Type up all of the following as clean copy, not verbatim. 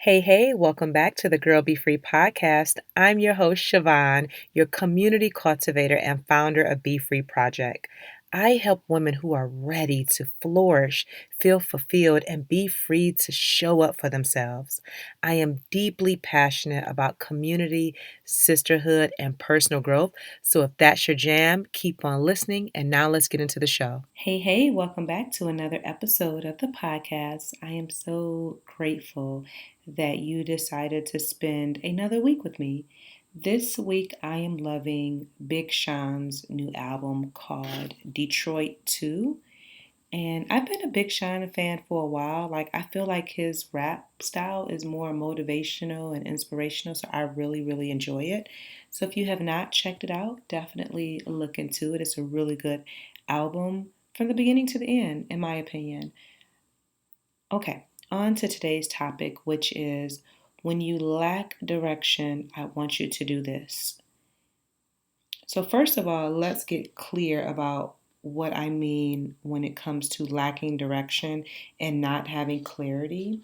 Hey, welcome back to the Girl Be Free podcast. I'm your host, Siobhan, your community cultivator and founder of Be Free Project. I help women who are ready to flourish, feel fulfilled, and be free to show up for themselves. I am deeply passionate about community, sisterhood, and personal growth. So if that's your jam, keep on listening. And now let's get into the show. Hey, welcome back to another episode of the podcast. I am so grateful that you decided to spend another week with me. This week, I am loving Big Sean's new album called Detroit 2. And I've been a Big Sean fan for a while. I feel like his rap style is more motivational and inspirational. So I really enjoy it. So if you have not checked it out, definitely look into it. It's a really good album from the beginning to the end, in my opinion. Okay, on to today's topic, which is when you lack direction, I want you to do this. So, first of all, let's get clear about what I mean when it comes to lacking direction and not having clarity.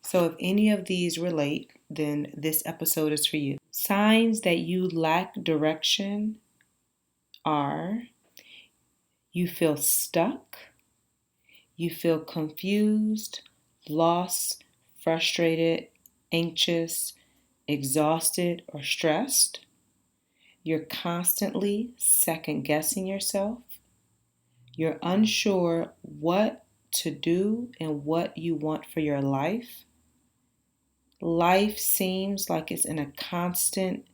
So, if any of these relate, then this episode is for you. Signs that you lack direction are you feel stuck, you feel confused, lost, frustrated, anxious, exhausted, or stressed. You're constantly second guessing yourself. You're unsure what to do and what you want for your life. Life seems like it's in a constant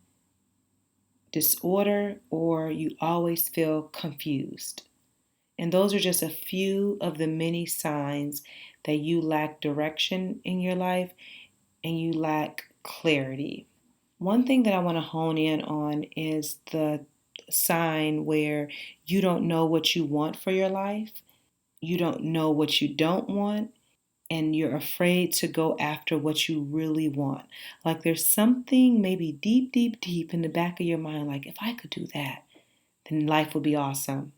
disorder, or you always feel confused. And those are just a few of the many signs that you lack direction in your life and you lack clarity. One thing that I want to hone in on is the sign where you don't know what you want for your life, you don't know what you don't want, and you're afraid to go after what you really want. Like there's something maybe deep in the back of your mind, like if I could do that, then life would be awesome.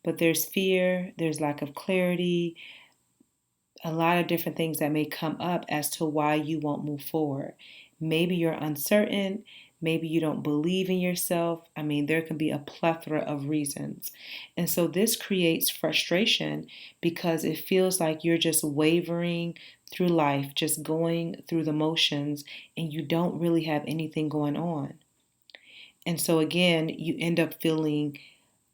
But there's fear, there's lack of clarity, a lot of different things that may come up as to why you won't move forward. Maybe you're uncertain. Maybe you don't believe in yourself. I mean, there can be a plethora of reasons. And so this creates frustration because it feels like you're just wavering through life, just going through the motions, and you don't really have anything going on. And so again, you end up feeling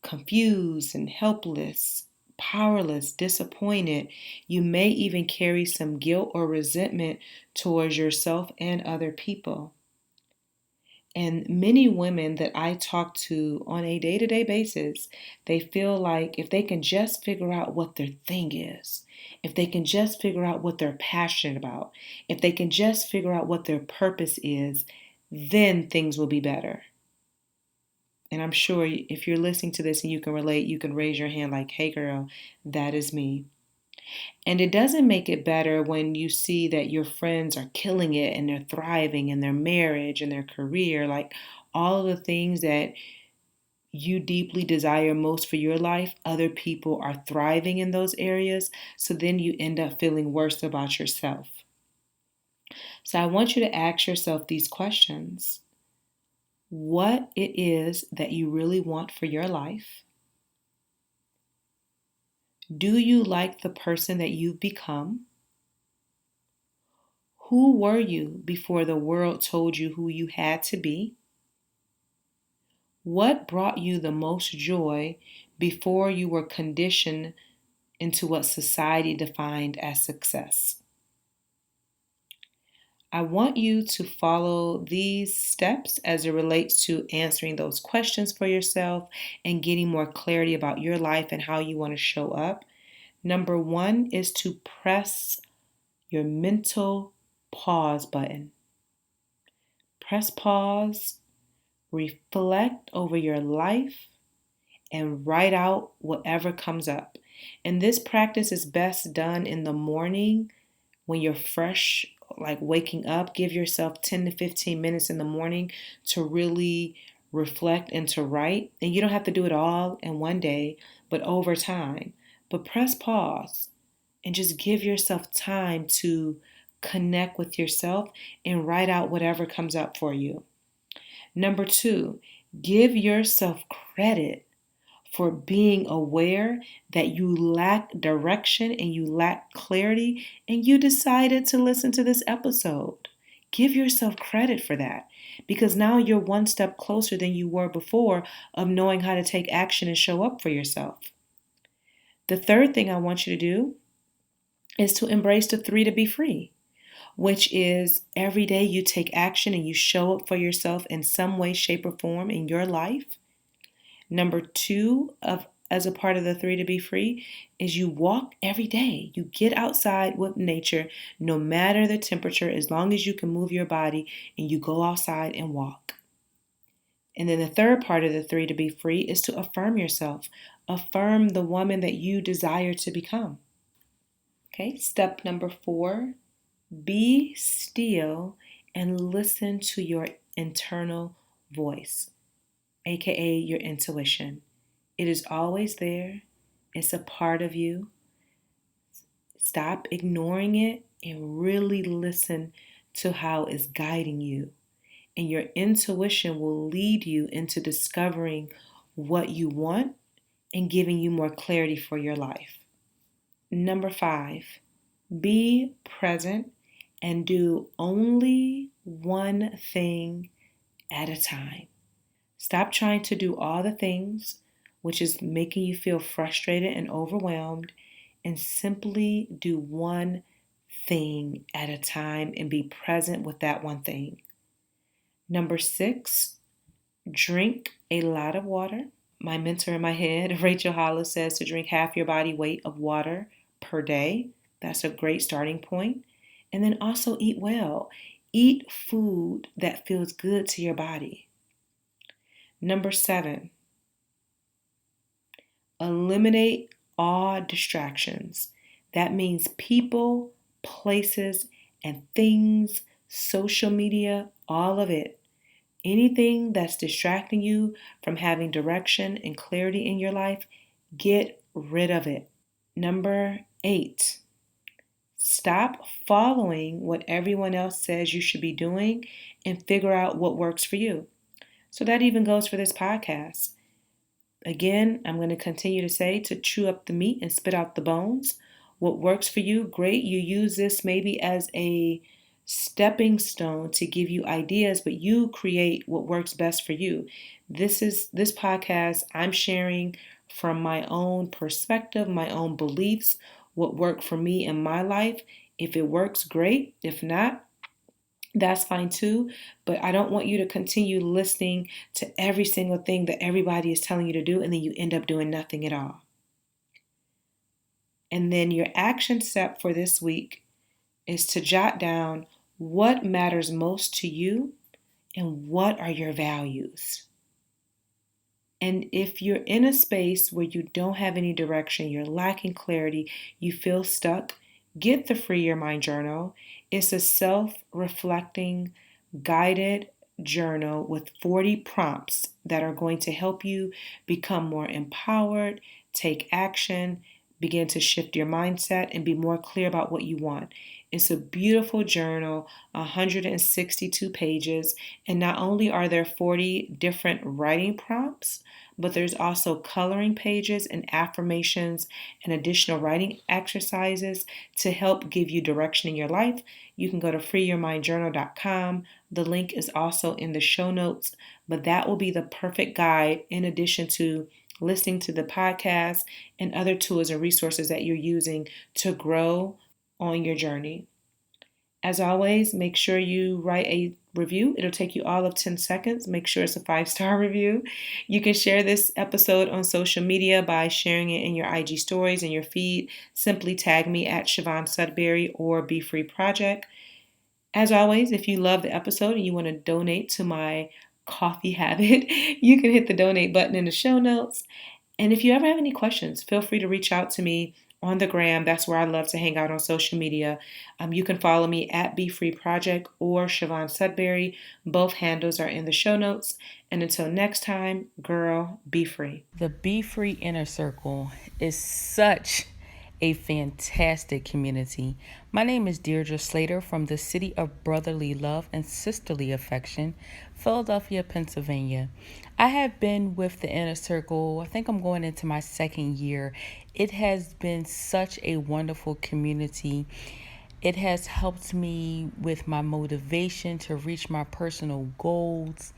confused and helpless, powerless, disappointed. You may even carry some guilt or resentment towards yourself and other people. And many women that I talk to on a day-to-day basis, they feel like if they can just figure out what their thing is, if they can just figure out what they're passionate about, if they can just figure out what their purpose is, then things will be better. And I'm sure if you're listening to this and you can relate, you can raise your hand like, hey girl, that is me. And it doesn't make it better when you see that your friends are killing it and they're thriving in their marriage and their career, like all of the things that you deeply desire most for your life, other people are thriving in those areas. So then you end up feeling worse about yourself. So I want you to ask yourself these questions. What it is that you really want for your life? Do you like the person that you've become? Who were you before the world told you who you had to be? What brought you the most joy before you were conditioned into what society defined as success? I want you to follow these steps as it relates to answering those questions for yourself and getting more clarity about your life and how you want to show up. Number one is to press your mental pause button. Press pause, reflect over your life, and write out whatever comes up. And this practice is best done in the morning when you're fresh, like waking up. Give yourself 10 to 15 minutes in the morning to really reflect and to write. And you don't have to do it all in one day, but over time. But press pause and just give yourself time to connect with yourself and write out whatever comes up for you. Number 2, give yourself credit for being aware that you lack direction and you lack clarity, and you decided to listen to this episode. Give yourself credit for that, because now you're one step closer than you were before of knowing how to take action and show up for yourself. The third thing I want you to do is to embrace the 3 to be free, which is every day you take action and you show up for yourself in some way, shape, or form in your life. Number 2, as a part of the 3 to be free, is you walk every day. You get outside with nature, no matter the temperature, as long as you can move your body, and you go outside and walk. And then the third part of the 3 to be free is to affirm yourself. Affirm the woman that you desire to become. Okay, step number 4, be still and listen to your internal voice, aka your intuition. It is always there. It's a part of you. Stop ignoring it and really listen to how it's guiding you. And your intuition will lead you into discovering what you want and giving you more clarity for your life. Number 5, be present and do only one thing at a time. Stop trying to do all the things, which is making you feel frustrated and overwhelmed, and simply do one thing at a time and be present with that one thing. Number 6, drink a lot of water. My mentor in my head, Rachel Hollis, says to drink half your body weight of water per day. That's a great starting point. And then also eat well. Eat food that feels good to your body. Number 7, eliminate all distractions. That means people, places, and things, social media, all of it. Anything that's distracting you from having direction and clarity in your life, get rid of it. Number 8, stop following what everyone else says you should be doing and figure out what works for you. So that even goes for this podcast. Again, I'm going to continue to say to chew up the meat and spit out the bones. What works for you, great. You use this maybe as a stepping stone to give you ideas, but you create what works best for you. This podcast I'm sharing from my own perspective, my own beliefs, what worked for me in my life. If it works, great. If not, that's fine too, but I don't want you to continue listening to every single thing that everybody is telling you to do, and then you end up doing nothing at all. And then your action step for this week is to jot down what matters most to you and what are your values. And if you're in a space where you don't have any direction, you're lacking clarity, you feel stuck, get the Free Your Mind Journal. It's a self-reflecting, guided journal with 40 prompts that are going to help you become more empowered, take action, begin to shift your mindset, and be more clear about what you want. It's a beautiful journal, 162 pages, and not only are there 40 different writing prompts, but there's also coloring pages and affirmations and additional writing exercises to help give you direction in your life. You can go to freeyourmindjournal.com. The link is also in the show notes, but that will be the perfect guide in addition to listening to the podcast and other tools and resources that you're using to grow on your journey. As always, make sure you write a review. It'll take you all of 10 seconds. Make sure it's a 5-star review. You can share this episode on social media by sharing it in your IG stories and your feed. Simply tag me at Siobhan Sudbury or Be Free Project. As always, if you love the episode and you want to donate to my coffee habit, you can hit the donate button in the show notes. And if you ever have any questions, feel free to reach out to me on the gram. That's where I love to hang out on social media. You can follow me at Be Free Project or Siobhan Sudbury. Both handles are in the show notes. And until next time, girl, be free. The Be Free Inner Circle is such a fantastic community. My name is Deirdre Slater from the city of brotherly love and sisterly affection, Philadelphia, Pennsylvania. I have been with the Inner Circle, I think I'm going into my second year. It has been such a wonderful community. It has helped me with my motivation to reach my personal goals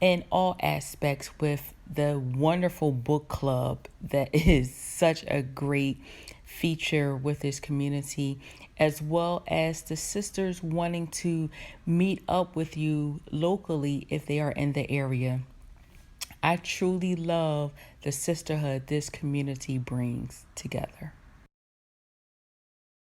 in all aspects with the wonderful book club that is such a great feature with this community, as well as the sisters wanting to meet up with you locally if they are in the area. I truly love the sisterhood this community brings together.